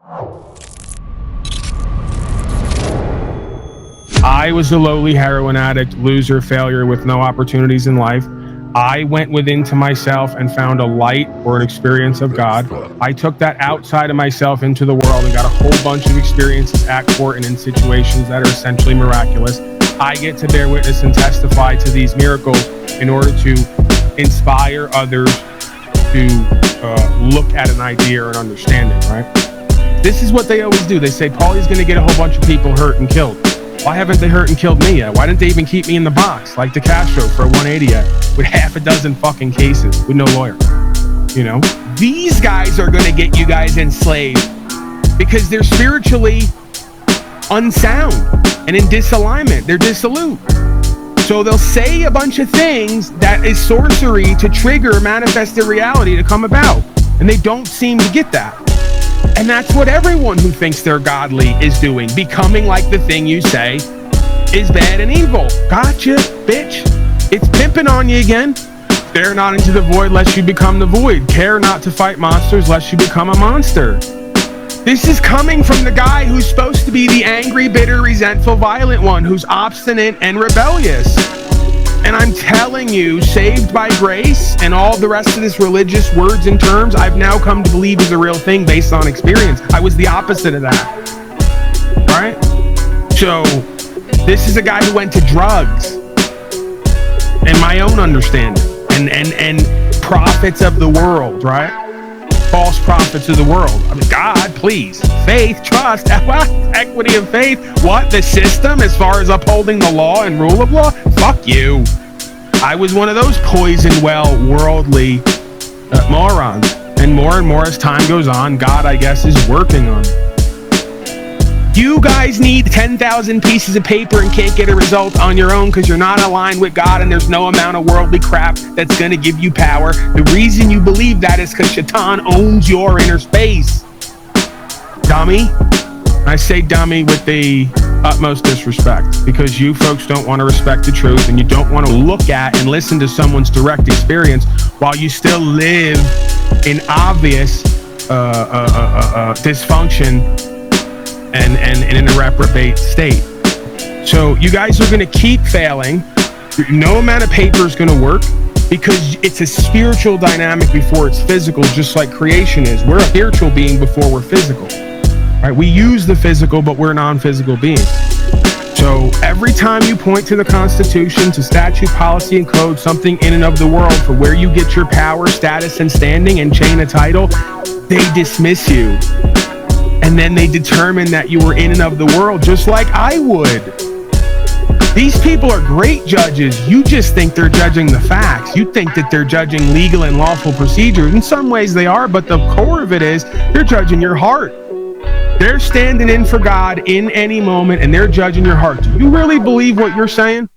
I was a lowly heroin addict, loser, failure with no opportunities in life. I went within to myself and found a light or an experience of God. I took that outside of myself into the world and got a whole bunch of experiences at court and in situations that are essentially miraculous. I get to bear witness and testify to these miracles in order to inspire others to look at an idea or an understanding, right? This is what they always do. They say, Paulie's going to get a whole bunch of people hurt and killed. Why haven't they hurt and killed me yet? Why didn't they even keep me in the box like the Castro for a 180 yet with half a dozen fucking cases with no lawyer? You know, these guys are going to get you guys enslaved because they're spiritually unsound and in disalignment. They're dissolute. So they'll say a bunch of things that is sorcery to trigger manifested reality to come about. And they don't seem to get that. And that's what everyone who thinks they're godly is doing, becoming like the thing you say is bad and evil. Gotcha, bitch. It's pimping on you again. Stare not into the void lest you become the void. Care not to fight monsters lest you become a monster. This is coming from the guy who's supposed to be the angry, bitter, resentful, violent one, who's obstinate and rebellious. And I'm telling you, saved by grace and all the rest of this religious words and terms, I've now come to believe is a real thing based on experience. I was the opposite of that. Right? So this is a guy who went to drugs and my own understanding and prophets of the world, right? False prophets of the world. I mean, God, please. Faith, trust, equity of faith. What? The system as far as upholding the law and rule of law? Fuck you. I was one of those poison well worldly morons. And more as time goes on, God, I guess, is working on it. You guys need 10,000 pieces of paper and can't get a result on your own because you're not aligned with God and there's no amount of worldly crap that's going to give you power. The reason you believe that is because Shaitan owns your inner space. Dummy. I say dummy with the utmost disrespect because you folks don't want to respect the truth and you don't want to look at and listen to someone's direct experience while you still live in obvious dysfunction and in a reprobate state. So you guys are going to keep failing. No amount of paper is going to work because it's a spiritual dynamic before it's physical, just like creation is. We're a spiritual being before we're physical. Right? We use the physical, but we're non-physical beings. So every time you point to the Constitution, to statute, policy, and code, something in and of the world for where you get your power, status, and standing and chain of title, they dismiss you. And then they determine that you were in and of the world, just like I would. These people are great judges. You just think they're judging the facts. You think that they're judging legal and lawful procedures. In some ways they are, but the core of it is they're judging your heart. They're standing in for God in any moment, and they're judging your heart. Do you really believe what you're saying?